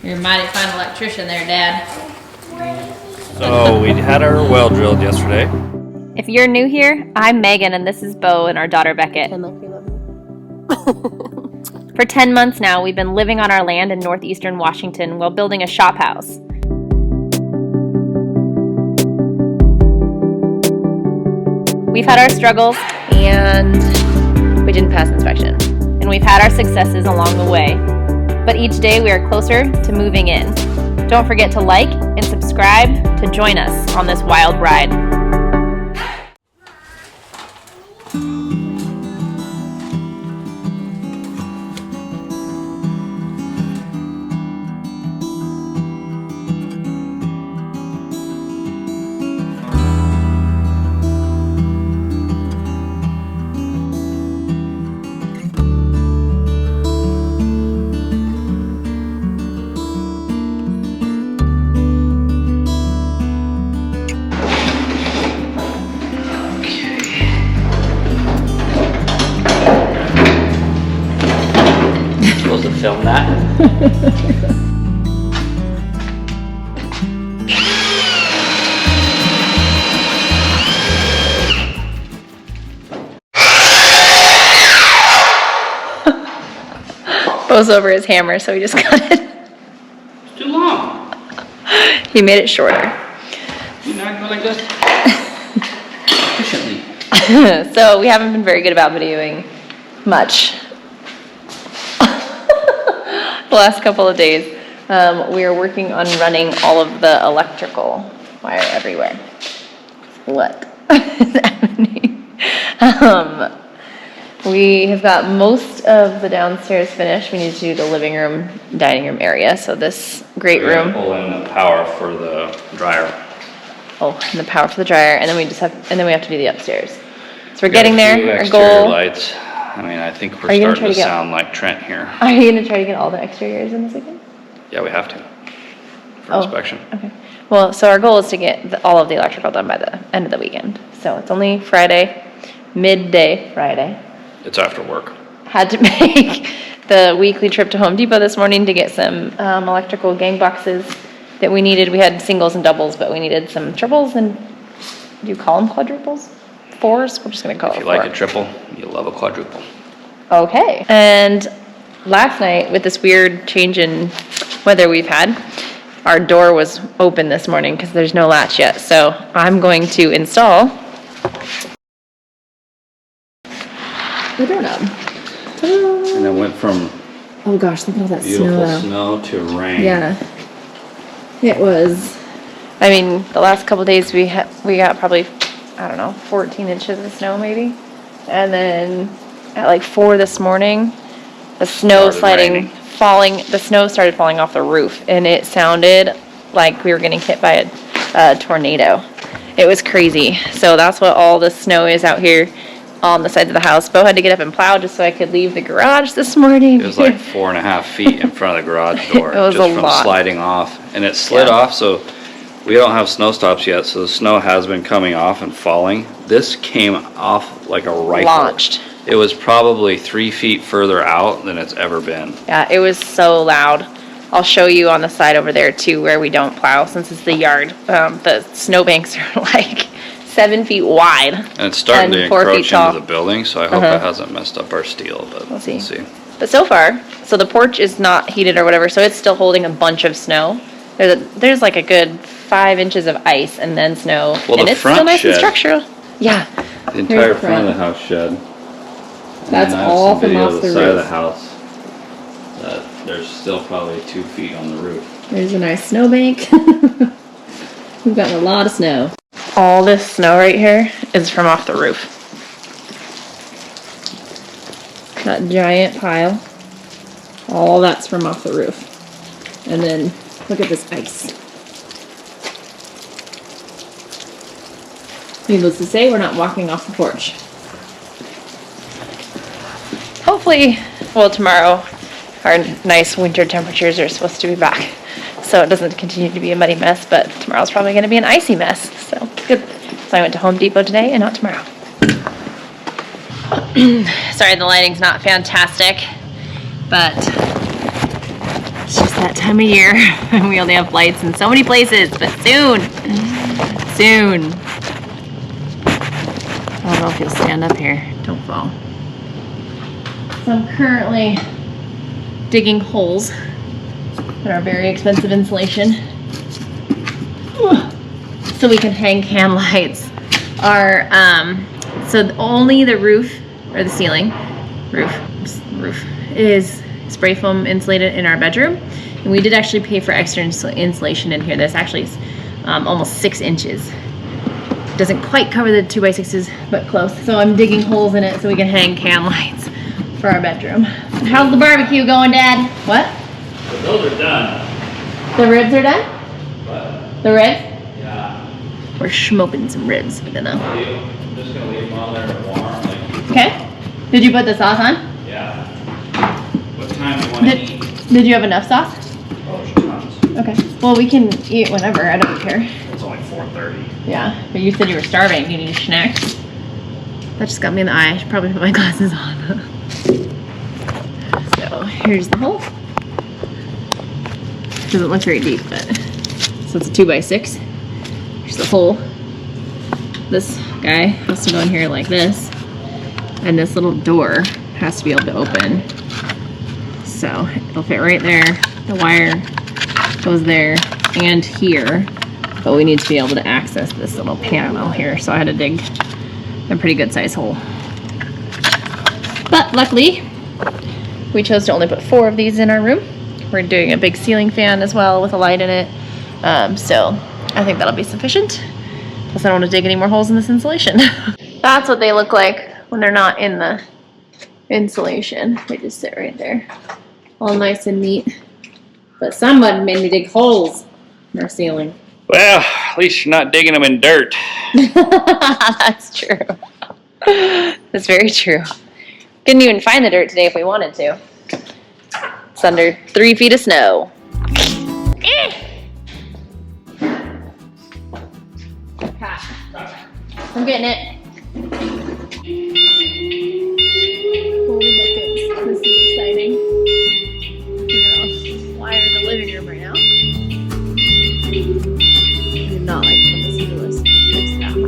You're a mighty fine electrician there, Dad. So we had our well drilled yesterday. If you're new here, I'm Megan and this is Beau and our daughter Beckett. For 10 months now, we've been living on our land in northeastern Washington while building a shop house. We've had our struggles and we didn't pass inspection. And we've had our successes along the way. But each day we are closer to moving in. Don't forget to like and subscribe to join us on this wild ride. Supposed to film that. Beau's over his hammer, so he just cut it. It's too long. He made it shorter. You not go like this? Efficiently. So we haven't been very good about videoing much. The last couple of days, we are working on running all of the electrical wire everywhere. What is happening? We have got most of the downstairs finished. We need to do the living room, dining room area. So this great room. Pull in the power for the dryer. Oh, and the power for the dryer, and then we have to do the upstairs. So we're getting there. Our Exterior goal. lights. I mean, I think we're Are you gonna starting try to to get- sound like Trent here. Are you gonna try to get all the exteriors in this weekend? Yeah, we have to. For Oh. inspection. Okay. Well, so our goal is to get all of the electrical done by the end of the weekend. So it's only Friday, midday Friday. It's after work. Had to make the weekly trip to Home Depot this morning to get some electrical gang boxes that we needed. We had singles and doubles, but we needed some triples and, do you call them quadruples? Fours? We're just gonna call it If you four. like a triple, you love a quadruple. Okay. And last night, with this weird change in weather we've had, our door was open this morning because there's no latch yet. So I'm going to install the doorknob. And it went from Oh gosh, look at all that beautiful snow. snow to rain. Yeah. It was, I mean, the last couple days we got probably, I don't know, 14 inches of snow maybe. And then at like 4 this morning, the snow Started raining. the snow started falling off the roof and it sounded like we were getting hit by a tornado. It was crazy. So that's what all the snow is out here on the sides of the house. Beau had to get up and plow just so I could leave the garage this morning. It was like 4.5 feet in front of the garage door. It was just a from lot. sliding off. And it slid Yeah. off, so we don't have snow stops yet, so the snow has been coming off and falling. This came off like a rifle. Launched. It was probably 3 feet further out than it's ever been. Yeah, it was so loud. I'll show you on the side over there too where we don't plow since it's the yard. The snowbanks are like 7 feet wide. And it's starting And to 4 feet encroach tall. into the building, so I hope it hasn't messed up our steel, but We'll see. we'll see. But so far, so the porch is not heated or whatever, so it's still holding a bunch of snow. There's like a good 5 inches of ice and then snow. Well, and the it's still front nice and shed- structural. Yeah. The entire the front of front. the house shed. And That's then I have all some from video off of the side of roof. the house. That there's still probably 2 feet on the roof. There's a nice snowbank. We've gotten a lot of snow. All this snow right here is from off the roof. That giant pile, all that's from off the roof. And then look at this ice. Needless to say, we're not walking off the porch. Hopefully, well, tomorrow our nice winter temperatures are supposed to be back, so it doesn't continue to be a muddy mess, but tomorrow's probably going to be an icy mess, so good. So I went to Home Depot today and not tomorrow. Sorry, the lighting's not fantastic, but it's just that time of year. We only have lights in so many places, but soon. Soon. I don't know if you'll stand up here. Don't fall. So I'm currently digging holes in our very expensive insulation so we can hang can lights. So only the roof or the ceiling roof is spray foam insulated in our bedroom, and we did actually pay for extra insulation in here. That's actually almost 6 inches. Doesn't quite cover the 2x6s, but close. So I'm digging holes in it so we can hang can lights for our bedroom. How's the barbecue going, Dad? What? Those are done. The ribs are done? What? The ribs? Yeah. We're smoking some ribs. I don't know. I'm just gonna leave them on there to warm. Okay. Did you put the sauce on? Yeah. What time do you want to eat? Did you have enough sauce? Oh, tons. Okay. Well, we can eat whenever. I don't care. It's only 4:30. Yeah, but you said you were starving. You need a snack. That just got me in the eye. I should probably put my glasses on. So here's the hole. Doesn't look very deep, but so it's a 2x6. Here's the hole. This guy has to go in here like this, and this little door has to be able to open. So it'll fit right there. The wire goes there and here, but we need to be able to access this little panel here. So I had to dig a pretty good size hole. But luckily, we chose to only put 4 of these in our room. We're doing a big ceiling fan as well with a light in it. So I think that'll be sufficient. Plus I don't want to dig any more holes in this insulation. That's what they look like when they're not in the insulation. They just sit right there. All nice and neat. But someone made me dig holes in our ceiling. Well, at least you're not digging them in dirt. That's true. That's very true. Couldn't even find the dirt today if we wanted to. It's under 3 feet of snow. I'm getting it. Holy buckets. This is exciting. Wire in the living room right now. I do not like when the ceiling is that high.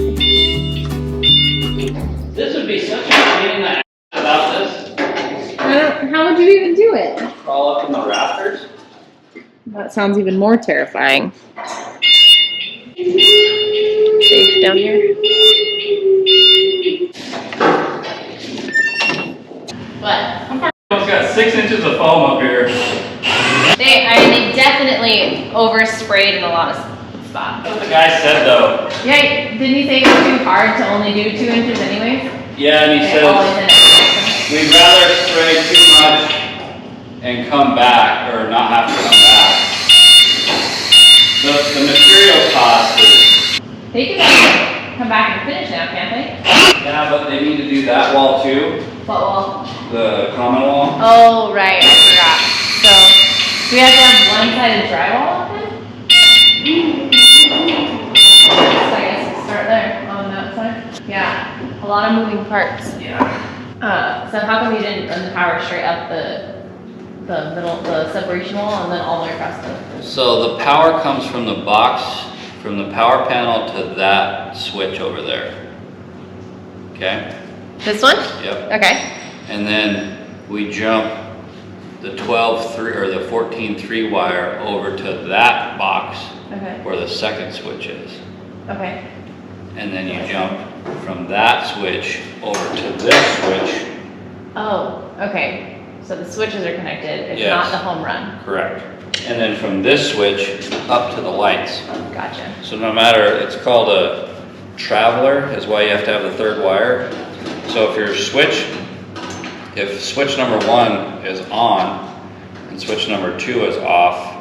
This would be such a pain in the ass about this. How would you even do it? Crawl up in the rafters. That sounds even more terrifying. Safe down here. What? It's got 6 inches of foam up here. They definitely oversprayed in a lot of spots. That's what the guy said though. Yeah, didn't he say it was too hard to only do 2 inches anyways? Yeah, and he said we'd rather spray too much and come back, or not have to come back. The material cost is... They can come back and finish now, can't they? Yeah, but they need to do that wall too. What wall? The common wall. Oh, right, I forgot. So, do we have to have one-sided drywall up then? So I guess start there on that side. Yeah, a lot of moving parts. Yeah. So how come you didn't run the power straight up the separation wall and then all the way across the... So the power comes from the box, from the power panel to that switch over there. Okay? This one? Yep. Okay. And then we jump the 12-3 or the 14-3 wire over to that box Okay. where the second switch is. Okay. And then you jump from that switch over to this switch. Oh, okay. So the switches are connected. It's Yes. not the home run. Correct. And then from this switch up to the lights. Gotcha. So no matter, it's called a traveler, is why you have to have the 3rd wire. So if your switch, if switch number 1 is on and switch number 2 is off,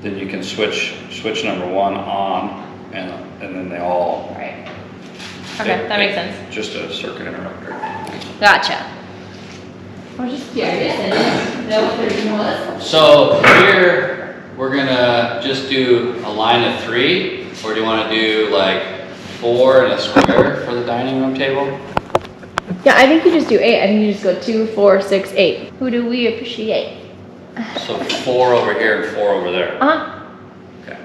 then you can switch number 1 on and then they all... Right. Okay, that makes sense. Just a circuit interrupter. Gotcha. I was just curious. I didn't know what the reason was. So here, we're gonna just do a line of 3, or do you wanna do like 4 and a square for the dining room table? Yeah, I think you just do 8. I think you just go 2, 4, 6, 8. Who do we appreciate? So 4 over here and 4 over there. Uh-huh. Okay.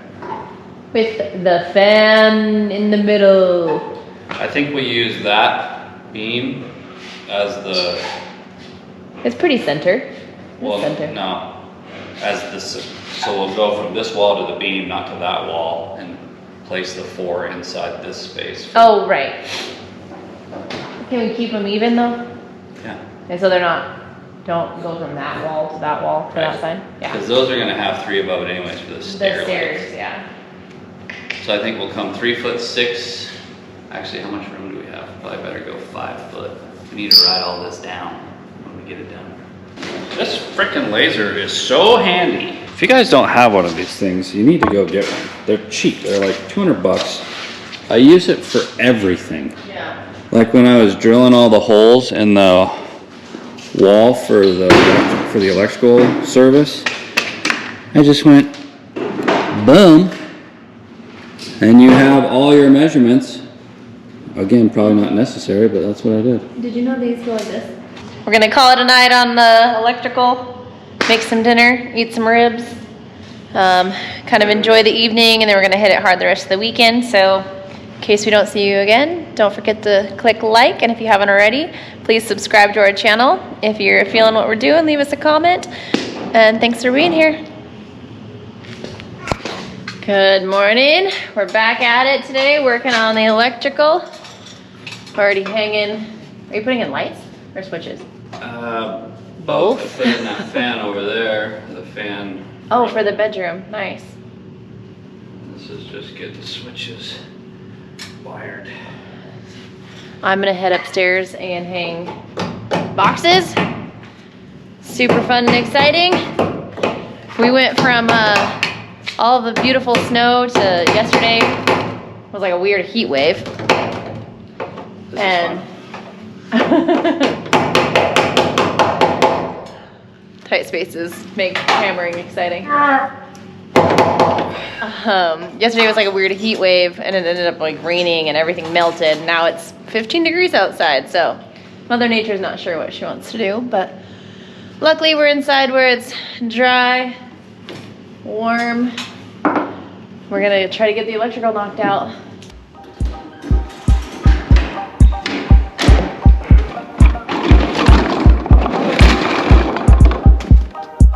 With the fan in the middle. I think we use that beam as the, It's pretty center. well, Center. no, as this, so we'll go from this wall to the beam, not to that wall, and place the 4 inside this space. Oh, right. Can we keep them even though? Yeah. Okay, so they're not, don't go from that wall to that wall for that side? Yeah. Because those are gonna have 3 above it anyways for the The stair stairs, lights. yeah. So I think we'll come 3'6". Actually, how much room do we have? Probably better go 5 foot. We need to write all this down when we get it done. This frickin' laser is so handy. If you guys don't have one of these things, you need to go get one. They're cheap. They're like 200 bucks. I use it for everything. Yeah. Like when I was drilling all the holes in the wall for the electrical service, I just went boom, and you have all your measurements. Again, probably not necessary, but that's what I did. Did you know these go like this? We're gonna call it a night on the electrical, make some dinner, eat some ribs, kind of enjoy the evening, and then we're gonna hit it hard the rest of the weekend. So in case we don't see you again, don't forget to click like, and if you haven't already, please subscribe to our channel. If you're feeling what we're doing, leave us a comment, and thanks for being here. Good morning. We're back at it today, working on the electrical. Already hanging. Are you putting in lights or switches? Both. I put in that fan over there. The fan. Oh, for the bedroom. Nice. This is just get the switches wired. I'm gonna head upstairs and hang boxes. Super fun and exciting. We went from all the beautiful snow to yesterday was like a weird heat wave. This And tight spaces make hammering exciting. Yesterday was like a weird heat wave, and it ended up like raining and everything melted. Now it's 15 degrees outside, so Mother Nature's not sure what she wants to do, but luckily we're inside where it's dry, warm. We're gonna try to get the electrical knocked out.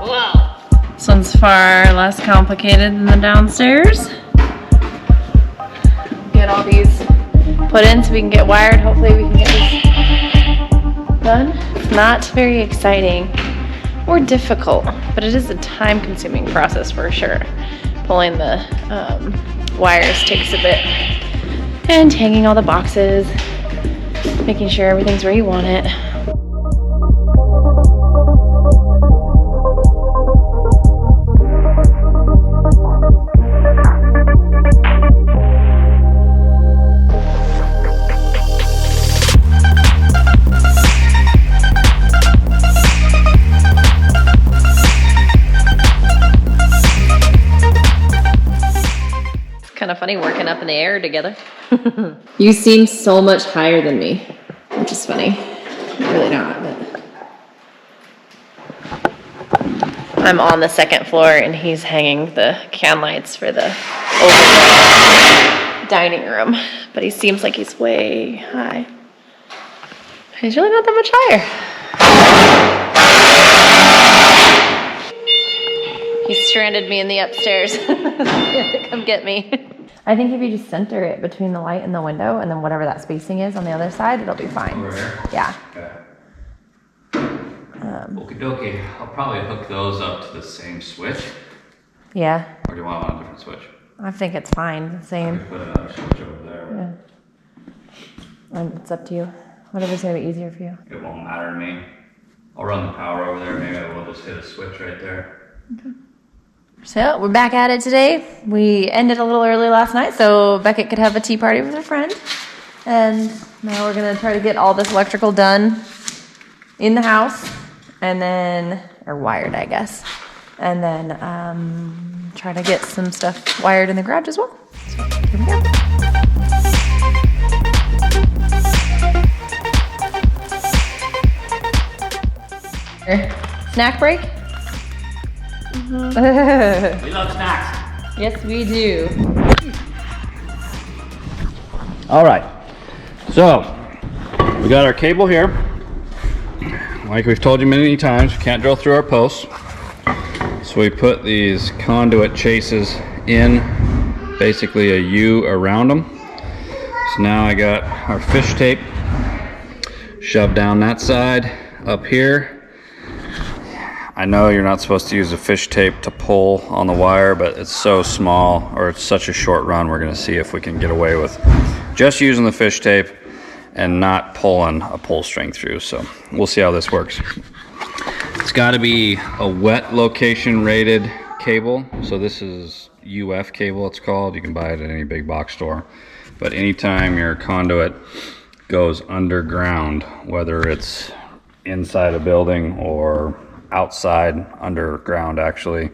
Wow. This one's far less complicated than the downstairs. Get all these put in so we can get wired. Hopefully we can get this done. It's not very exciting or difficult, but it is a time-consuming process for sure. Pulling the wires takes a bit, and hanging all the boxes, making sure everything's where you want it. Kind of funny working up in the air together. You seem so much higher than me, which is funny. You're really not, but. I'm on the second floor and he's hanging the can lights for the overhead dining room, but he seems like he's way high. He's really not that much higher. He stranded me in the upstairs. He had to come get me. I think if you just center it between the light and the window, and then whatever that spacing is on the other side, it'll be fine. Over here? Yeah. Okay. Okie dokie. I'll probably hook those up to the same switch. Yeah. Or do you want a different switch? I think it's fine. The same. Put another switch over there. Yeah. And it's up to you. Whatever's gonna be easier for you. It won't matter to me. I'll run the power over there. Maybe I will just hit a switch right there. Okay. So we're back at it today. We ended a little early last night so Beckett could have a tea party with her friend. And now we're gonna try to get all this electrical done in the house, and then, or wired, I guess. And then try to get some stuff wired in the garage as well. So here we go. Snack break? We love snacks. Yes, we do. All right, so we got our cable here. Like we've told you many times, we can't drill through our posts. So we put these conduit chases in, basically a U around them. So now I got our fish tape shoved down that side up here. I know you're not supposed to use a fish tape to pull on the wire, but it's so small, or it's such a short run, we're gonna see if we can get away with just using the fish tape and not pulling a pull string through. So we'll see how this works. It's got to be a wet location rated cable. So this is UF cable, it's called. You can buy it at any big box store. But anytime your conduit goes underground, whether it's inside a building or outside underground, actually,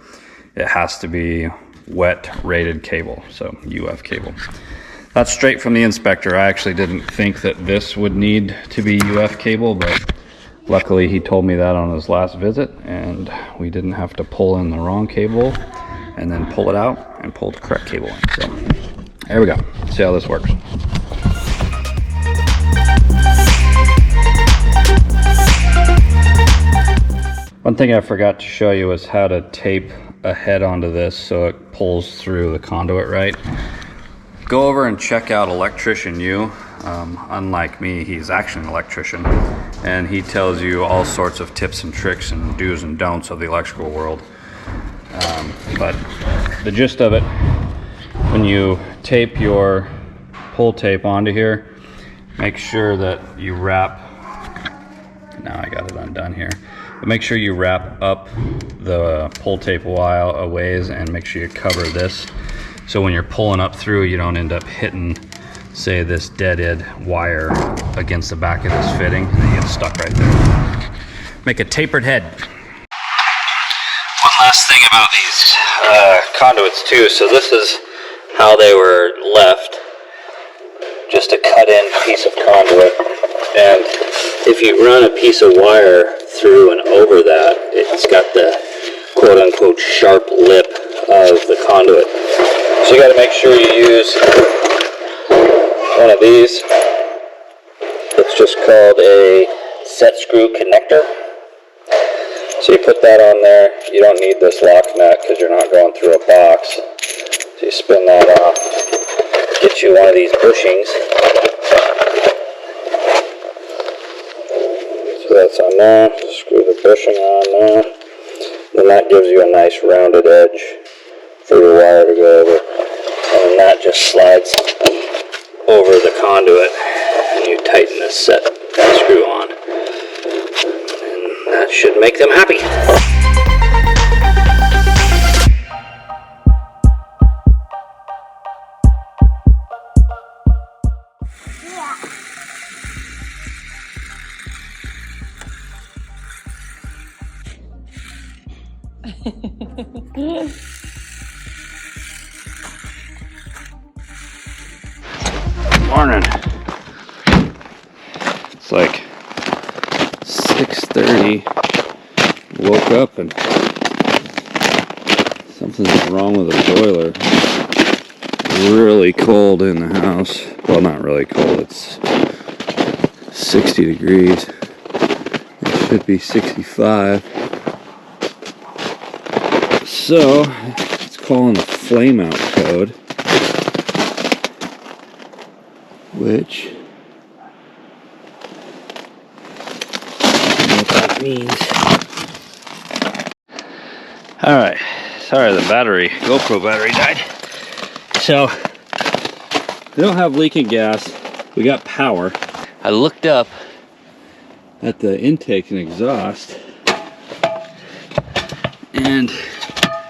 it has to be wet rated cable, so UF cable. That's straight from the inspector. I actually didn't think that this would need to be UF cable, but luckily he told me that on his last visit, and we didn't have to pull in the wrong cable and then pull it out and pull the correct cable in. So there we go. Let's see how this works. One thing I forgot to show you is how to tape a head onto this so it pulls through the conduit right. Go over and check out Electrician U. Unlike me, he's actually an electrician, and he tells you all sorts of tips and tricks and do's and don'ts of the electrical world. But the gist of it, when you tape your pull tape onto here, make sure that you wrap, now I got it undone here, but make sure you wrap up the pull tape a ways and make sure you cover this. So when you're pulling up through, you don't end up hitting, say, this dead-end wire against the back of this fitting, and then you get stuck right there. Make a tapered head. One last thing about these conduits too. So this is how they were left, just a cut-in piece of conduit. And if you run a piece of wire through and over that, it's got the quote-unquote sharp lip of the conduit. So you got to make sure you use one of these. It's just called a set screw connector. So you put that on there. You don't need this lock nut because you're not going through a box. So you spin that off. Get you one of these bushings. So that's on there. Screw the bushing on there. Then that gives you a nice rounded edge for your wire to go over. And then that just slides over the conduit, and you tighten this set screw on. And that should make them happy. Morning. It's like 6:30. Woke up and something's wrong with the boiler. Really cold in the house. Well, not really cold. It's 60 degrees. It should be 65. So it's calling the flame out code, which I don't know what that means. Alright, sorry the GoPro battery died. So we don't have leaking gas, we got power. I looked up at the intake and exhaust, and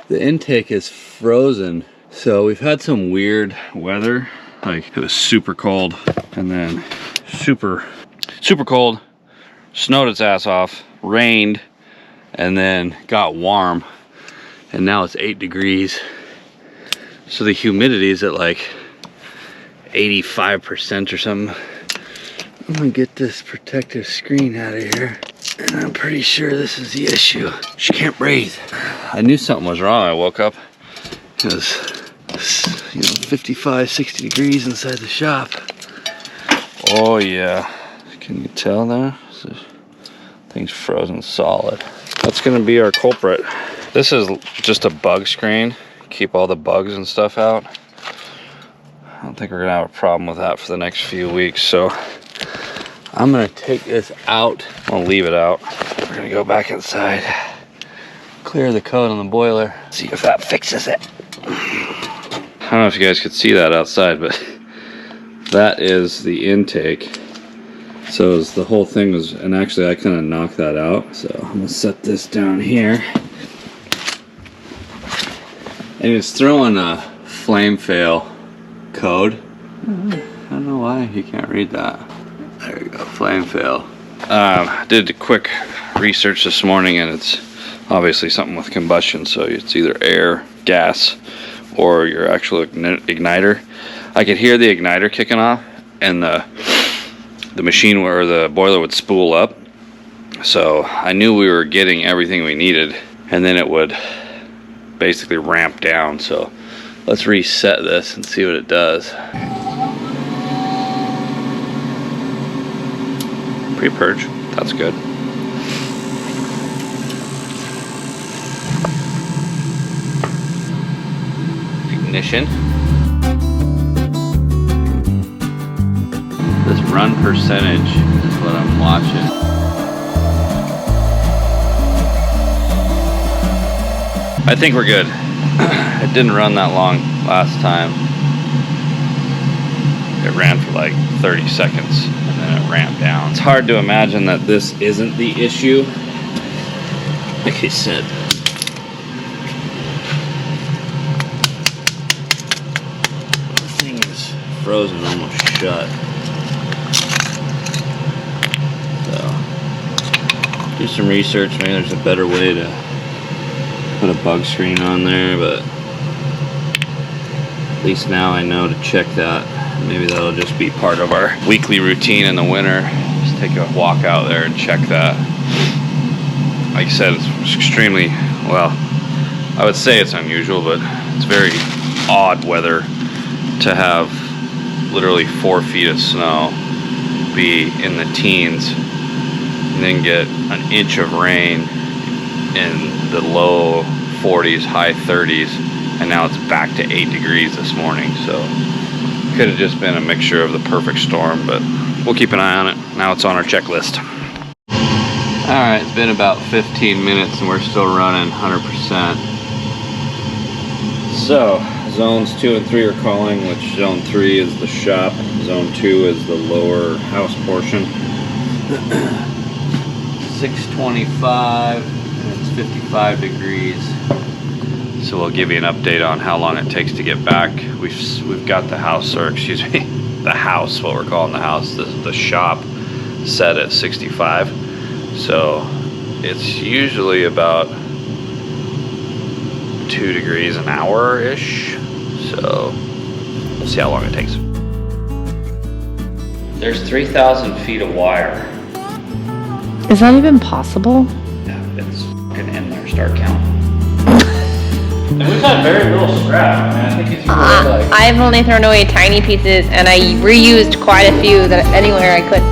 the intake is frozen. So we've had some weird weather. Like it was super cold and then super cold, snowed its ass off, rained, and then got warm, and now it's 8 degrees. So the humidity is at like 85% or something. I'm gonna get this protective screen out of here, and I'm pretty sure this is the issue. She can't breathe. I knew something was wrong. I woke up. It was, 55, 60 degrees inside the shop. Oh yeah. Can you tell there? Thing's frozen solid. That's gonna be our culprit. This is just a bug screen. Keep all the bugs and stuff out. I don't think we're gonna have a problem with that for the next few weeks. So I'm gonna take this out. I'll leave it out. We're gonna go back inside, clear the coat on the boiler, see if that fixes it. I don't know if you guys could see that outside, but that is the intake. So the whole thing was, and actually I kind of knocked that out. So I'm gonna set this down here. And it's throwing a flame fail code. I don't know why you can't read that. There you go, flame fail. Did a quick research this morning, and it's obviously something with combustion. So it's either air, gas, or your actual igniter. I could hear the igniter kicking off, and the machine where the boiler would spool up. So I knew we were getting everything we needed, and then it would basically ramp down. So let's reset this and see what it does. Pre-purge, that's good. Ignition. This run percentage is what I'm watching. I think we're good. It didn't run that long last time. It ran for like 30 seconds and then it ramped down. It's hard to imagine that this isn't the issue. Like I said, the thing is frozen almost shut. So, do some research. Maybe there's a better way to put a bug screen on there, but at least now I know to check that. Maybe that'll just be part of our weekly routine in the winter. Just take a walk out there and check that. Like I said, it's extremely, well, I would say it's unusual, but it's very odd weather to have literally 4 feet of snow be in the teens and then get an inch of rain in the low 40s, high 30s, and now it's back to 8 degrees this morning. So could have just been a mixture of the perfect storm, but we'll keep an eye on it. Now it's on our checklist. All right, it's been about 15 minutes and we're still running 100%. So zones 2 and 3 are calling, which zone 3 is the shop, zone 2 is the lower house portion. 6:25. It's 55 degrees. So we'll give you an update on how long it takes to get back. We've got the house, or excuse me, the house, what we're calling the house, the shop, set at 65. So it's usually about 2 degrees an hour-ish. So we'll see how long it takes. There's 3,000 feet of wire. Is that even possible? Yeah, it's fucking in there. Start counting. And we've had very little scrap. I mean, I think it's really I've only thrown away tiny pieces, and I reused quite a few that anywhere I could.